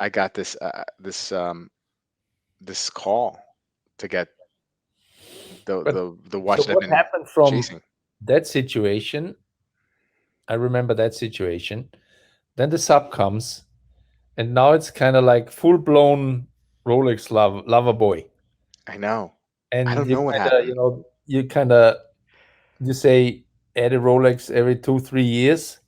I got this call to get But the so watch that I've what been happened from chasing. that situation? I remember that situation. Then the sub comes, and now it's kind of like full blown Rolex lover boy. I know. I And don't know you what kind of, happened. you say add a Rolex every 2 3 years.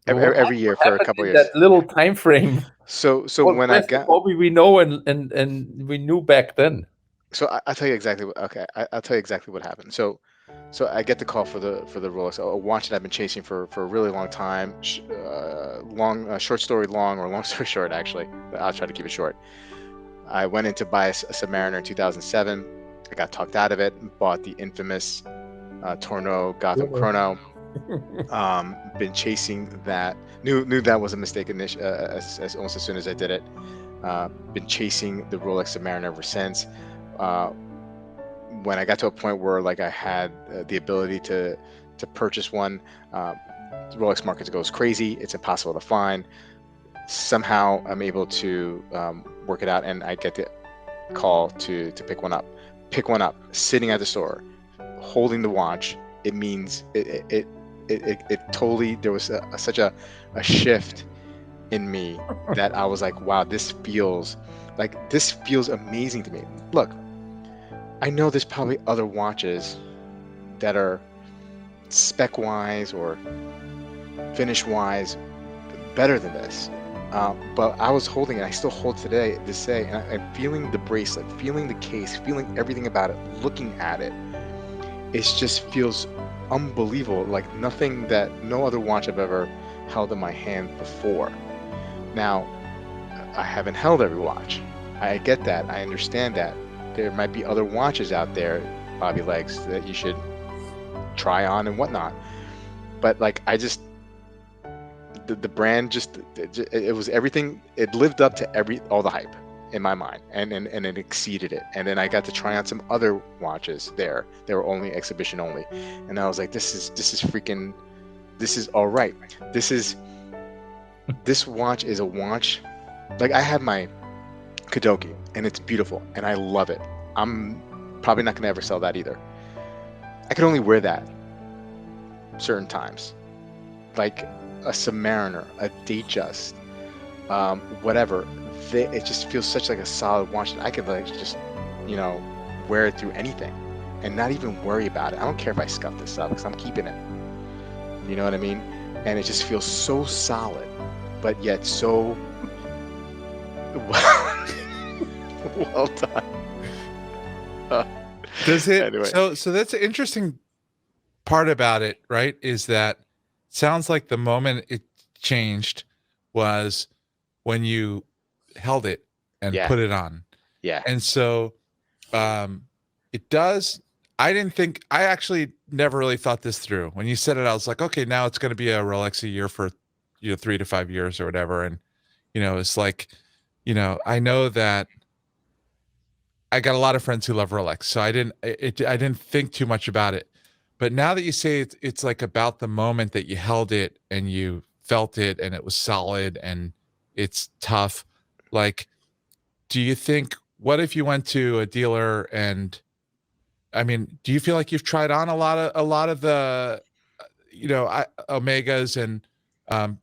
Every year What for a happened couple in of that years. little time frame? So Well, when I where's the got Bobby we know and we knew back then? I'll tell you exactly what. Okay, I'll tell you exactly what happened. So I get the call for the Rolex, a watch that I've been chasing for a really long time. Short story long, or long story short, actually. But I'll try to keep it short. I went in to buy a Submariner in 2007. I got talked out of it. Bought the infamous Torno Gotham Chrono. Been chasing that. Knew that was a mistake as almost as soon as I did it. Been chasing the Rolex Submariner ever since. Uh, when I got to a point where like I had the ability to purchase one, uh, the Rolex market goes crazy. It's impossible to find. Somehow I'm able to work it out, and I get the call to pick one up. Pick one up, sitting at the store, holding the watch. It means it totally. There was such a shift in me that I was like, wow, this feels amazing to me. Look, I know there's probably other watches that are spec wise or finish wise better than this. But I was holding it. I still hold today, this day, and I'm feeling the bracelet, feeling the case, feeling everything about it, looking at it. It just feels unbelievable, like nothing that no other watch I've ever held in my hand before. Now, I haven't held every watch. I get that. I understand that. There might be other watches out there, Bobby Legs, that you should try on and whatnot. But like, the brand it was everything. It lived up to all the hype in my mind, and it exceeded it. And then I got to try on some other watches there. They were only exhibition only, and I was like, this is freaking, this is all right. This is this watch is a watch. Like I have my Kadoki, and it's beautiful, and I love it. I'm probably not gonna ever sell that either. I could only wear that certain times, like a Submariner, a Datejust, whatever. It just feels such like a solid watch that I could like just, you know, wear it through anything and not even worry about it. I don't care if I scuff this up because I'm keeping it. You know what I mean? And it just feels so solid, but yet so well, well done. Uh, Does it? anyway, So that's an interesting part about it, right? Is that sounds like the moment it changed was when you held it and yeah, put it on. yeah, And so it does. I actually never really thought this through. When you said it, I was like, okay, now it's going to be a Rolex a year for 3 to 5 years or whatever. And it's like, I know that I got a lot of friends who love Rolex, so I didn't think too much about it. But now that you say it's like about the moment that you held it and you felt it and it was solid and it's tough. Like, do you think, what if you went to a dealer and, I mean, do you feel like you've tried on a lot of the Omegas and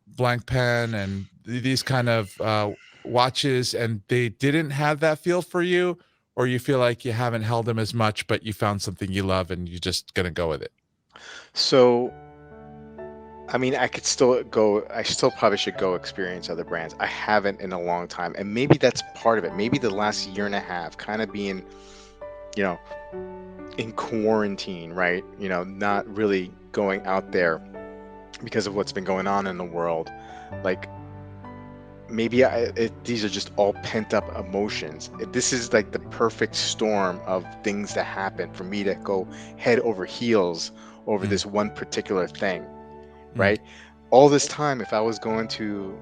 Blank Pen and these kind of watches, and they didn't have that feel for you, or you feel like you haven't held them as much, but you found something you love and you're just gonna go with it? so I mean, I could still go. I still probably should go experience other brands. I haven't in a long time, and maybe that's part of it. Maybe the last year and a half, kind of being, you know, in quarantine, right? Not really going out there because of what's been going on in the world. Like maybe these are just all pent up emotions. This is like the perfect storm of things that happen for me to go head over heels over Mm, this one particular thing, mm, right? All this time, if I was going to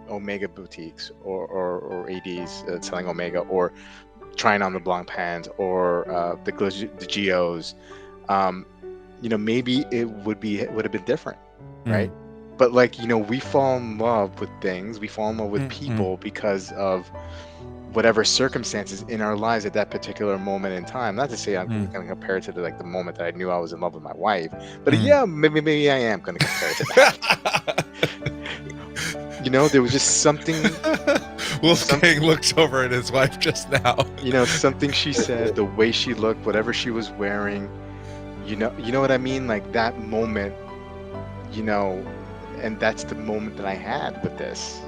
Omega boutiques or ADs selling Omega, or trying on the Blanc pans, or the Geos, maybe it would have been different, right? mm. but like, we fall in love with things, we fall in love with Mm-mm. people because of whatever circumstances in our lives at that particular moment in time. Not to say I'm going to compare it to the moment that I knew I was in love with my wife, but yeah, maybe I am going to compare it to that. There was just something. Wolfgang looks over at his wife just now. Something she said, the way she looked, whatever she was wearing. You know what I mean? Like that moment. And that's the moment that I had with this.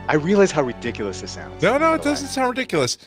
I realize how ridiculous this sounds. No, it doesn't sound ridiculous.